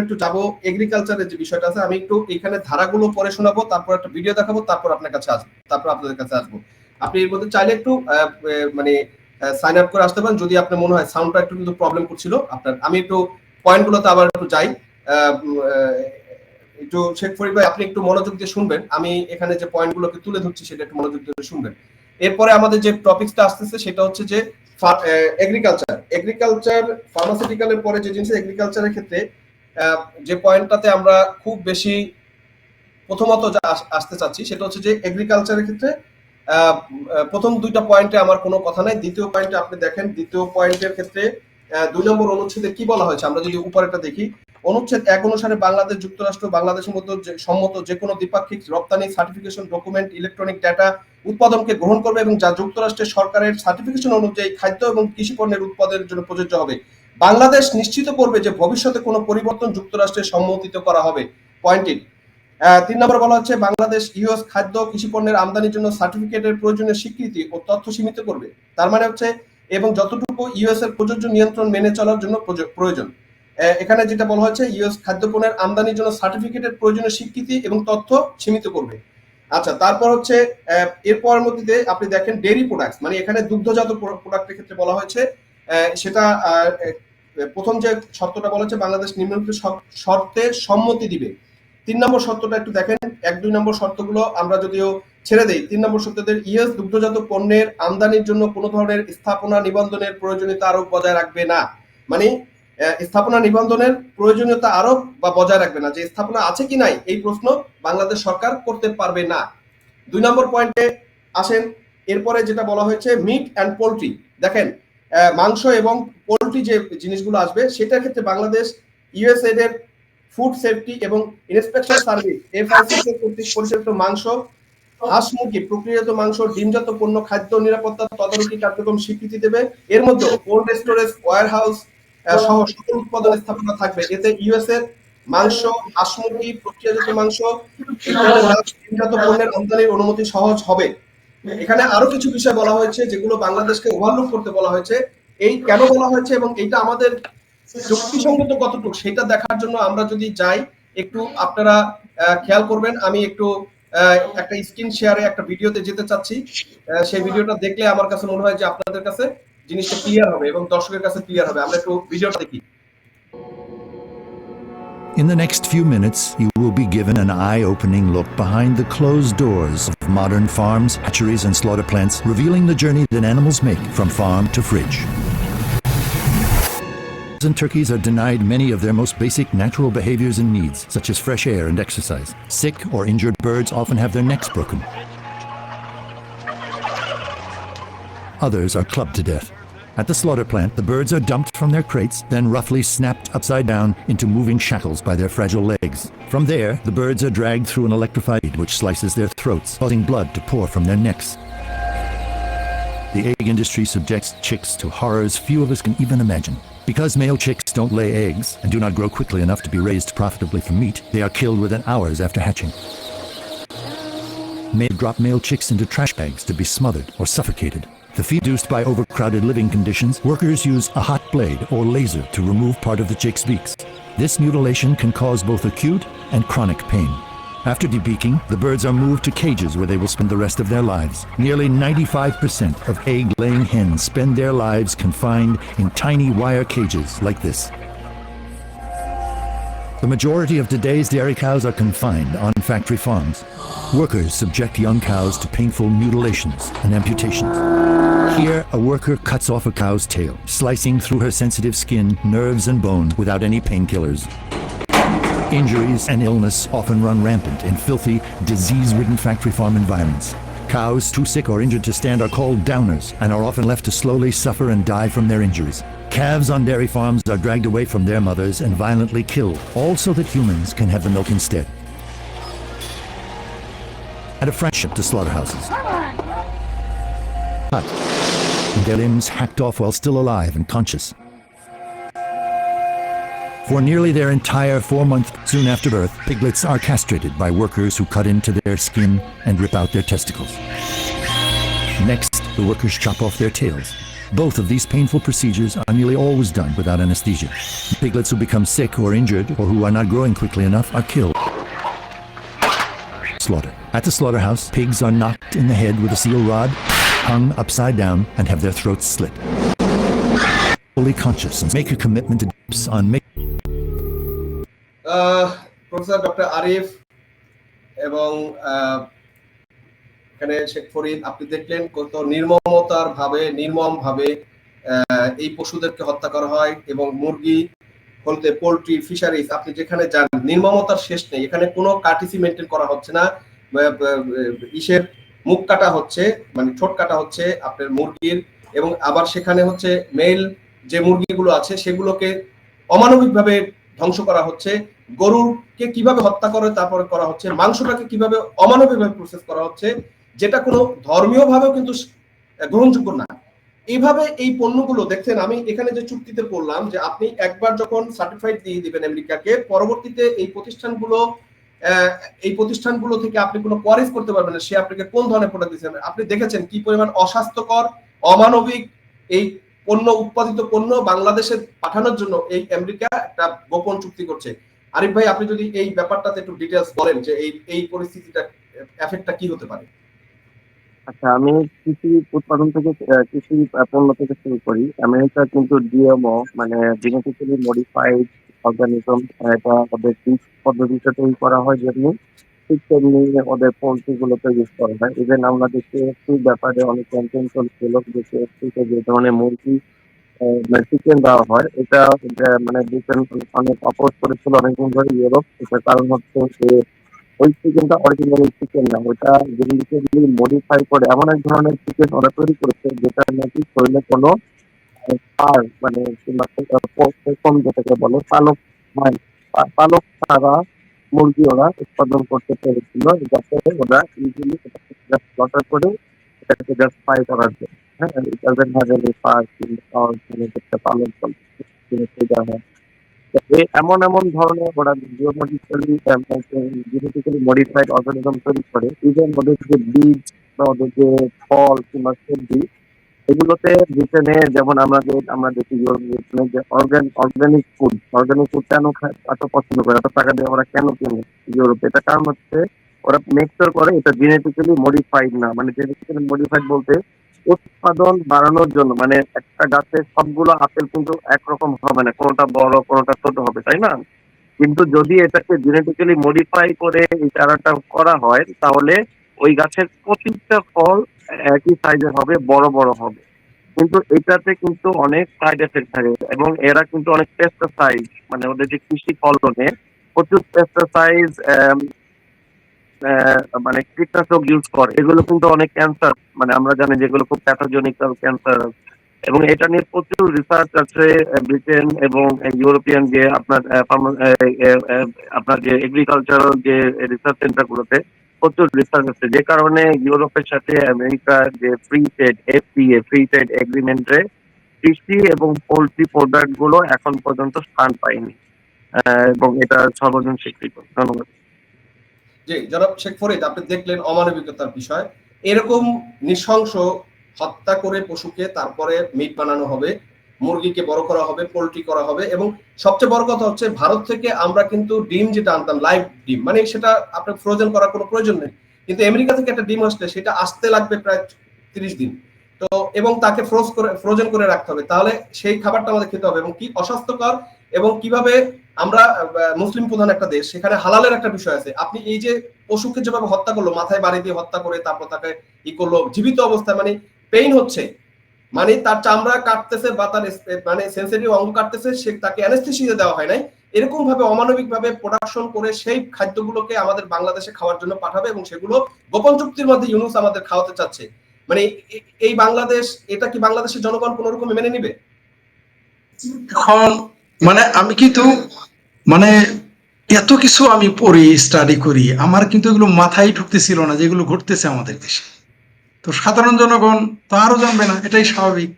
একটু যাবো এগ্রিকালচারের যে বিষয়টা আছে, আমি একটু এখানে ধারাগুলো পরে শোনাবো, তারপর একটা ভিডিও দেখাবো, তারপর আপনার কাছে আসবো, তারপর আপনাদের কাছে আসবো। আপনি এর মধ্যে চাইলে একটু মানে সাইন আপ করে আসতে পারেন যদি আপনার মনে হয় সাউন্ডটা একটু কিন্তু প্রবলেম করছিল আপনার। আমি একটু পয়েন্টগুলোতে আবার একটু যাই। একটু শেখ ফরিদ ভাই আপনি একটু মনোযোগ দিয়ে শুনবেন, আমি এখানে যে পয়েন্টগুলোকে তুলে ধরছি সেটা একটু মনোযোগ দিয়ে শুনবেন। এরপরে আমাদের যে টপিকসটা আসতেছে সেটা হচ্ছে যে এগ্রিকালচার ফার্মাসিউটিক্যালের পরে যে জিনিস এগ্রিকালচারের ক্ষেত্রে যে পয়েন্টটাতে আমরা খুব বেশি প্রথমত যা আসতে চাচ্ছি সেটা হচ্ছে যে এগ্রিকালচারের ক্ষেত্রে প্রথম দুইটা পয়েন্টে আমার কোনো কথা নাই। দ্বিতীয় পয়েন্টে আপনি দেখেন, দ্বিতীয় পয়েন্টের ক্ষেত্রে 2 নম্বর অনুচ্ছেদে কি বলা হয়েছে, আমরা যদি উপরেটা দেখি, অনুচ্ছেদ 1 অনুসারে বাংলাদেশ যুক্তরাষ্ট্র বাংলাদেশের মধ্যে সম্মত যে কোনো দ্বিপাক্ষিক রপ্তানি সার্টিফিকেশন ডকুমেন্ট ইলেকট্রনিক ডেটা উৎপাদনকে গ্রহণ করবে এবং যা যুক্তরাষ্ট্রের সরকারের সার্টিফিকেশন অনুযায়ী খাদ্য এবং কৃষি পণ্যের উৎপাদনের জন্য প্রযোজ্য হবে। বাংলাদেশ নিশ্চিত করবে যে ভবিষ্যতে কোনো পরিবর্তন যুক্তরাষ্ট্রের সম্মতিত করা হবে। পয়েন্টটি 3 নম্বর বলা হচ্ছে বাংলাদেশ ইউএস খাদ্য কৃষি পণ্যের আমদানির জন্য সার্টিফিকেটের প্রয়োজনীয় স্বীকৃতি ও তথ্য সীমিত করবে। তার মানে হচ্ছে এবং যতটুকু ইউএস এর প্রযোজ্য নিয়ন্ত্রণ মেনে চলার জন্য প্রয়োজন। এখানে যেটা বলা হচ্ছে ইউএস খাদ্য পণ্যের আমদানির জন্য সার্টিফিকেটের প্রয়োজনীয় স্বীকৃতি এবং তথ্য সীমিত করবে। আচ্ছা, তারপর হচ্ছে এরপর মধ্যে আপনি দেখেন ডেইরি প্রোডাক্টস, মানে এখানে দুগ্ধজাত প্রোডাক্টের ক্ষেত্রে বলা হয়েছে সেটা প্রথম যে শর্তটা বলা হচ্ছে বাংলাদেশ নিম্নলিখিত শর্তে সম্মতি দিবে। 3 নম্বর শর্তটা একটু দেখেন, 1-2 নম্বর শর্তগুলো আমরা যদিও ছেড়ে দেই। 3 নম্বর শর্তদের ইউএস দুগ্ধজাত পণ্যের আমদানির জন্য কোনো ধরনের স্থাপনা নিবন্ধনের প্রয়োজনীয়তা আরোপ বজায় রাখবে না। মানে স্থাপনা নিবন্ধনের প্রয়োজনীয়তা আরোপ বা বজায় রাখবে না, যে স্থাপনা আছে কি নাই এই প্রশ্ন বাংলাদেশ সরকার করতে পারবে না। 2 নম্বর পয়েন্টে আসেন, এরপরে যেটা বলা হয়েছে মিট অ্যান্ড পোল্ট্রি। দেখেন মাংস এবং পোল্ট্রি যে জিনিসগুলো আসবে সেটার ক্ষেত্রে বাংলাদেশ ইউএসএইড এর ফুড সেফটি এবং ইন্সপেকশন সার্ভিস এফআইসি কর্তৃক পরিচালিত মাংস, হাঁস মুরগি, প্রক্রিয়াজাত মাংস, ডিমজাত পণ্য, খাদ্য নিরাপত্তা তদারকি কার্যক্রম স্বীকৃতি দেবে। এর মধ্যে কোল্ড স্টোরেজ, ওয়্যার হাউস সহ সকল উৎপাদন স্থাপনা থাকবে। এতে ইউএস এর মাংস, হাঁস মুরগি, প্রক্রিয়াজাত মাংস, ডিমজাত পণ্যের আমদানির অনুমতি সহজ হবে। এখানে আরো কিছু বিষয় বলা হয়েছে যেগুলো বাংলাদেশকে ওভারলুক করতে বলা হয়েছে। এই কেন বলা হয়েছে এবং এইটা আমাদের যুক্তিসঙ্গত কতটুকু সেটা দেখার জন্য আমরা যদি যাই, একটু আপনারা খেয়াল করবেন। আমি একটু একটা স্ক্রিন শেয়ারে একটা ভিডিওতে যেতে চাচ্ছি, সেই ভিডিওটা দেখলে আমার কাছে মনে হয় যে আপনাদের কাছে জিনিসটা ক্লিয়ার হবে এবং দর্শকের কাছে ক্লিয়ার হবে। আমরা একটু ভিডিওটা দেখি। In the next few minutes, you will be given an eye-opening look behind the closed doors of modern farms, hatcheries, and slaughter plants, revealing the journey that animals make from farm to fridge. And turkeys are denied many of their most basic natural behaviors and needs, such as fresh air and exercise. Sick or injured birds often have their necks broken. Others are clubbed to death. At the slaughter plant, the birds are dumped from their crates, then roughly snapped upside down into moving shackles by their fragile legs. From there, the birds are dragged through an electrified which slices their throats, causing blood to pour from their necks. The egg industry subjects chicks to horrors few of us can even imagine. Because male chicks don't lay eggs and do not grow quickly enough to be raised profitably from meat, they are killed within hours after hatching. Male drop male chicks into trash bags to be smothered or suffocated. To feed reduced by overcrowded living conditions, workers use a hot blade or laser to remove part of the chick's beaks. This mutilation can cause both acute and chronic pain. After debeaking, the birds are moved to cages where they will spend the rest of their lives. Nearly 95% of egg-laying hens spend their lives confined in tiny wire cages like this. The majority of today's dairy cows are confined on factory farms. Workers subject young cows to painful mutilations and amputations. Here, a worker cuts off a cow's tail, slicing through her sensitive skin, nerves, and bone without any painkillers. Injuries and illness often run rampant in filthy, disease-ridden factory farm environments. Cows too sick or injured to stand are called downers and are often left to slowly suffer and die from their injuries. Calves on dairy farms are dragged away from their mothers and violently killed, all so that humans can have the milk instead. At a fresh ship to slaughterhouses. Cut, and their limbs hacked off while still alive and conscious. For nearly their entire 4 months soon after birth, piglets are castrated by workers who cut into their skin and rip out their testicles. Next, the workers chop off their tails. Both of these painful procedures are nearly always done without anesthesia. Piglets who become sick or injured or who are not growing quickly enough are killed. Slaughter. At the slaughterhouse, pigs are knocked in the head with a steel rod, hung upside down, and have their throats slit. Fully conscious and make a commitment to on professor doctor Arif এবং এখানে শেখ ফরিদ, আপনি দেখলেন কত নির্মম ভাবে এই পশুদেরকে হত্যা করা হয়, এবং মুরগি বলতে পোল্ট্রি ফিশারিজ, আপনি যেখানে যান নির্মমতার শেষ নেই। এখানে কোনো কার্টিসি মেনটেন করা হচ্ছে না, ইসের মুখ কাটা হচ্ছে, মানে ঠোঁট কাটা হচ্ছে আপনার মুরগির, এবং আবার সেখানে হচ্ছে মেল যে মুরগিগুলো আছে সেগুলোকে অমানবিকভাবে ধ্বংস করা হচ্ছে, গরুকে কিভাবে হত্যা করে তারপরে করা হচ্ছে, মাংসটাকে কিভাবে অমানবিকভাবে প্রসেস করা হচ্ছে, যেটা কোনো ধর্মীয় ভাবেও কিন্তু গ্রহণযোগ্য না। এইভাবে এই পণ্যগুলো দেখছেন, আমি এখানে যে চুক্তিতে বললাম যে আপনি একবার যখন সার্টিফাইড দিয়ে দিবেন আমেরিকাকে, পরবর্তীতে এই প্রতিষ্ঠানগুলো থেকে আপনি কোনো কোয়ারিজ করতে পারবেন না সে আপনাকে কোন ধরনের প্রোডাক্ট দিচ্ছেন। আপনি দেখেছেন কি পরিমাণ অস্বাস্থ্যকর অমানবিক এই উৎপাদিত পণ্য বাংলাদেশে পাঠানোর জন্য এই আমেরিকা একটা গোপন চুক্তি করছে। আরিফ ভাই, আপনি যদি এই ব্যাপারটাতে একটু ডিটেইলস বলেন যে এই পরিস্থিতিটা এফেক্টটা কি হতে পারে। আচ্ছা, আমি কৃষি উৎপাদন থেকে কৃষি পণ্য থেকে শুরু করি। আমেরিকা কিন্তু ডিএমও মানে জেনেটিক্যালি মডিফাইড অর্গানিজম, এটা ওদের বীজ পদ্ধতিতে তৈরি করা হয় যেমনি, ঠিক তেমনি ওদের পোল্ট্রি গুলোতে ইউজ করা হয়। ইভেন আমরা দেখি একটু ব্যাপারে অনেক ক্যাম্পেইন চলছিল যে যে ধরনের মুরগি মানে চিকেন দেওয়া হয়, এটা মানে ব্রিটেন অনেক অপোজ করেছিল অনেকদিন ধরে ইউরোপ। এটার কারণ হচ্ছে যে ওই চিকেনটা অরিজিনাল চিকেন না, ওটা জেনেটিক্যালি মডিফাই করে এমন এক ধরনের চিকেন ওরা তৈরি করেছে যেটা নাকি শরীরে কোনো সার মানে পশম যেটাকে বলে পালক হয়, পালক ছাড়া মুরগি ওরা উৎপাদন করতে পেরেছিল, যাতে ওরা ইজিলি স্লটার করে এটাকে জাস্ট ফ্রাই করার জন্য। হ্যাঁ, it doesn't have any fat or মানে যেটা পালক দেওয়া হয়। এমন এমন ধরনের ওরা জেনেটিক্যালি মডিফাইড অর্গানিজম তৈরি করে, ইভেন ওদের যে বীজ বা ওদের যে ফল কিংবা সবজি, এগুলোতে ব্রিটেনে যেমন আমরা দেখি ইউরোপে যে অর্গানিক ফুড কেন এত পছন্দ করে, এত টাকা দিয়ে ওরা কেন কেনে ইউরোপে? এটা কারণ হচ্ছে ওরা মেক শিওর করে এটা জেনেটিক্যালি মডিফাইড না। মানে জেনেটিক্যালি মডিফাইড বলতে উৎপাদন বাড়ানোর জন্য, মানে একটা গাছের সবগুলো আপেল কিন্তু একরকম হবে না, কোনোটা বড় কোনোটা ছোট হবে, তাই না? কিন্তু যদি এটাকে জেনেটিক্যালি মডিফাই করে এই চারাটা করা হয়, তাহলে ওই গাছের প্রতিটা ফল একই সাইজের হবে, বড় বড় হবে। কিন্তু এটাতে কিন্তু অনেক সাইড এফেক্ট থাকে, এবং এরা কিন্তু অনেক পেস্টিসাইড মানে ওদের যে কৃষি ফলনে প্রচুর পেস্টিসাইড মানে কীটনাশক ইউজ করে, এগুলো কিন্তু অনেক ক্যান্সার, মানে আমরা জানি যেগুলো খুব প্যাথোজেনিক ক্যান্সার। এবং এটা নিয়ে প্রচুর রিসার্চ আছে ব্রিটেন এবং ইউরোপিয়ান যে আপনার যে এগ্রিকালচারাল যে রিসার্চ সেন্টার গুলোতে প্রচুর রিসার্চ আছে, যে কারণে ইউরোপের সাথে আমেরিকার যে free trade FTA free trade এগ্রিমেন্টে কৃষি এবং পোল্ট্রি প্রোডাক্ট গুলো এখন পর্যন্ত স্থান পায়নি, এবং এটা সর্বজন স্বীকৃত। ধন্যবাদ। জি, জনাব শেখ ফরিদ, আপনি দেখলেন অমানবিকতার বিষয়। এরকম নৃশংস হত্যা করে পশুকে তারপরে মিট বানানো হবে, মুরগিকে বড় করা হবে, পোল্ট্রি করা হবে, এবং সবচেয়ে বড় কথা হচ্ছে ভারত থেকে আমরা কিন্তু ডিম যেটা আনতাম লাইভ ডিম, মানে সেটা আপনার ফ্রোজেন করার কোনো প্রয়োজন নেই, কিন্তু আমেরিকা থেকে একটা ডিম আসলে সেটা আসতে লাগবে প্রায় 30 দিন। তো এবং তাকে ফ্রোজেন করে রাখতে হবে, তাহলে সেই খাবারটা আমাদের খেতে হবে, এবং কি অস্বাস্থ্যকর, এবং কিভাবে আমরা মুসলিম প্রধান একটা দেশ, সেখানে হালালের একটা বিষয় আছে। আপনি এই যে পশুকে যেভাবে হত্যা করলো, মাথায় বাড়ি দিয়ে হত্যা করে তারপর তাকে করলো জীবিত অবস্থায়, মানে পেইন হচ্ছে, মানে তার চামড়া কাটতেছে বা তার মানে সেন্সিটিভ অঙ্গ কাটতেছে, সে তাকে অ্যানেস্থেসিয়া দেওয়া হয় নাই, এরকম ভাবে অমানবিক ভাবে প্রোডাকশন করে সেই খাদ্যগুলোকে আমাদের বাংলাদেশে খাওয়ার জন্য পাঠাবে, এবং সেগুলো গোপন চুক্তির মধ্যে ইউনুস আমাদের খাওয়াতে চাচ্ছে। মানে এই বাংলাদেশ, এটা কি বাংলাদেশের জনগণ কোন রকম মেনে নিবে? এখন মানে আমি কিন্তু মানে এত কিছু আমি পড়ি স্টাডি করি, আমার কিন্তু এগুলো মাথায় ঢুকতেছিল না যেগুলো ঘটতেছে আমাদের দেশে। তো সাধারণ জনগণ তো আরো জানবে না, এটাই স্বাভাবিক।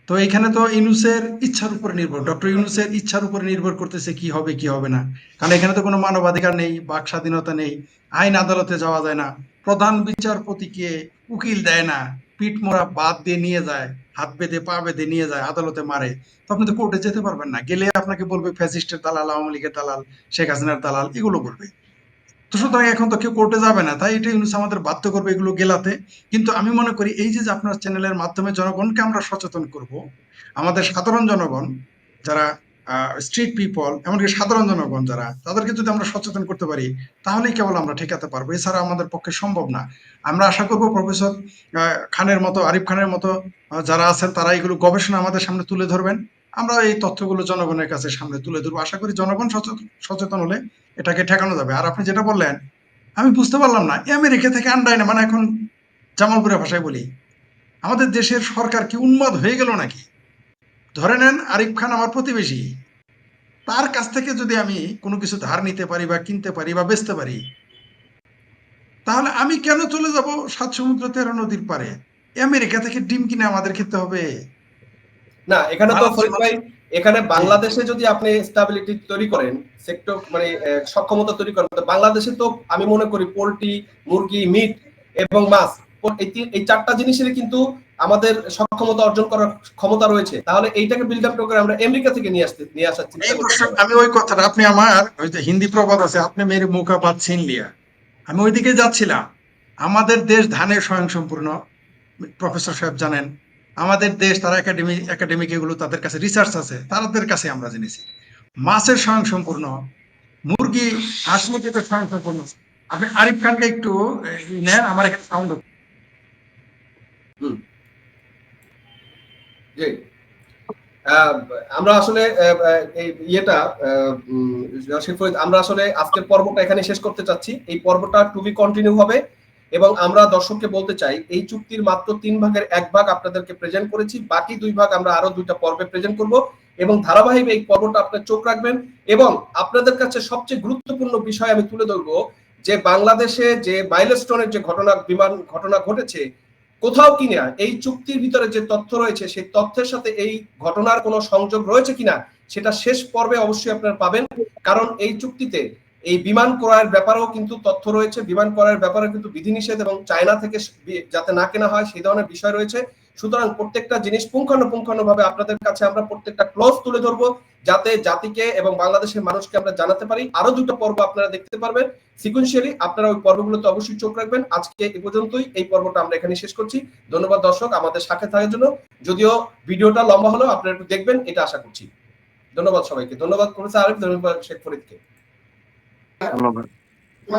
তো এখানে তো ইউনূসের ইচ্ছার উপর নির্ভর, ডক্টর ইউনূসের ইচ্ছার উপর নির্ভর করতেছে কি হবে কি হবে না। কারণ এখানে তো কোনো মানবাধিকার নেই, বাক স্বাধীনতা নেই, আইন আদালতে যাওয়া যায় না, প্রধান বিচারপতিকে উকিল দেয় না, পিঠ মোড়া বাদ দিয়ে নিয়ে যায়, হাত বেঁধে পা বেঁধে নিয়ে যায়, আদালতে মারে, তো আপনি তো কোর্টে যেতে পারবেন না। গেলে আপনাকে বলবে ফ্যাসিস্টের দালাল, আওয়ামী লীগের দালাল, শেখ হাসিনার দালাল, এগুলো বলবে। তো সুতরাং এখন তো কেউ কোর্টে যাবে না, তাই এটা ইউনূস আমাদের বাধ্য করবে এগুলো গেলাতে। কিন্তু আমি মনে করি এই যে আপনার চ্যানেলের মাধ্যমে জনগণকে আমরা সচেতন করব, আমাদের সাধারণ জনগণ যারা স্ট্রিট পিপল, এমনকি সাধারণ জনগণ যারা, তাদেরকে যদি আমরা সচেতন করতে পারি, তাহলেই কেবল আমরা ঠেকাতে পারবো, এছাড়া আমাদের পক্ষে সম্ভব না। আমরা আশা করব প্রফেসর খানের মতো, আরিফ খানের মতো যারা আছেন, তারা এগুলো গবেষণা আমাদের সামনে তুলে ধরবেন। আমরা এই তথ্যগুলো জনগণের কাছে সামনে তুলে ধরবো। আশা করি জনগণ সচেতন হলে এটাকে ঠেকানো যাবে। আর আপনি যেটা বললেন, আমি বুঝতে পারলাম না, আমেরিকা থেকে আন্ডায় না, মানে এখন জামালপুরের ভাষায় বলি, আমাদের দেশের সরকার কি উন্মাদ হয়ে গেল নাকি? ধরে নেন আরিফ খান আমার প্রতিবেশী, তার কাছ থেকে যদি আমি কোনো কিছু ধার নিতে পারি বা কিনতে পারি বা বেচতে পারি, তাহলে আমি কেন চলে যাব 7 সমুদ্র 13 নদীর পারে? আমেরিকা থেকে ডিম কিনে আমাদের খেতে হবে? না, এখানে তো ফরিদ ভাই, এখানে জি। বাংলাদেশে যদি আপনি স্টেবিলিটি তৈরি করেন, সেক্টর মানে সক্ষমতা তৈরি করেন, তো বাংলাদেশে তো আমি মনে করি পোল্ট্রি, মুরগি, মিট এবং মাছ, এই 4টা জিনিসের কিন্তু আমাদের সক্ষমতা অর্জন করার ক্ষমতা রয়েছে। তাহলে এইটাকে বিল্ড আপ করে আমরা আমেরিকা থেকে নিয়ে আসার চিন্তা এই করতে প্রশ্ন, হবে। আমি ওই কথাটা, আপনি আমার ওই যে হিন্দি প্রবাদ আছে, আপনি মেরে মুখা বাদ ছিন লিয়া, আমি ওইদিকে যাচ্ছিলাম। আমাদের দেশ ধানে স্বয়ংসম্পূর্ণ, প্রফেসর সাহেব জানেন। আমাদের দেশ, তারা একাডেমিক এগুলো তাদের কাছে রিসার্চ আছে, তাদের কাছে আমরা জেনেছি মাছের স্বয়ংসম্পূর্ণ, মুরগি, হাঁস মুরগিতে স্বয়ংসম্পূর্ণ। আপনি আরিফ খানকে একটু নেন, আমার এখানে সাউন্ড হচ্ছে। হুম, জি। আহ, আমরা আসলে এই ইয়েটা রশিদ ফরিদ, আমরা আসলে আজকের পর্বটা এখানে শেষ করতে চাচ্ছি। এই পর্বটা টু বি কন্টিনিউ হবে এবং আমরা দর্শককে বলতে চাই এই চুক্তির মাত্র 3 ভাগের 1 ভাগ আপনাদেরকে প্রেজেন্ট করেছি, বাকি 2 ভাগ আমরা আরো 2টা পর্বে প্রেজেন্ট করব এবং ধারাবাহিক এই পর্বটা আপনার চোখ রাখবেন। এবং আপনাদের কাছে সবচেয়ে গুরুত্বপূর্ণ বিষয় আমি তুলে ধরবো যে বাংলাদেশে যে মাইলস্টোনের যে বিমান ঘটনা ঘটেছে, কোথাও কিনা এই চুক্তির ভিতরে যে তথ্য রয়েছে সেই তথ্যের সাথে এই ঘটনার কোনো সংযোগ রয়েছে কিনা সেটা শেষ পর্বে অবশ্যই আপনারা পাবেন। কারণ এই চুক্তিতে এই বিমান ক্রয়ের ব্যাপারেও কিন্তু তথ্য রয়েছে, বিমান ক্রয়ের ব্যাপারে কিন্তু বিধিনিষেধ এবং চায়না থেকে যাতে না কেনা হয় সেই ধরনের বিষয় রয়েছে। সুতরাং প্রত্যেকটা জিনিস পুঙ্খানুপুঙ্খানুভাবে আপনাদের কাছে আমরা প্রত্যেকটা ক্লজ তুলে ধরবো, যাতে জাতিকে এবং বাংলাদেশের মানুষকে আমরা জানাতে পারি। আরো 2টা পর্ব আপনারা দেখতে পারবেন সিকুয়েন্সিয়ালি, আপনারা ওই পর্বগুলোতে অবশ্যই চোখ রাখবেন। আজকে এই পর্যন্তই, এই পর্বটা আমরা এখানে শেষ করছি। ধন্যবাদ দর্শক আমাদের সাথে থাকার জন্য। যদিও ভিডিওটা লম্বা হলো, আপনারা একটু দেখবেন এটা আশা করছি। ধন্যবাদ সবাইকে, ধন্যবাদ প্রফেসর আরিফ, ধন্যবাদ শেখ ফরিদকে। ধন্যবাদ।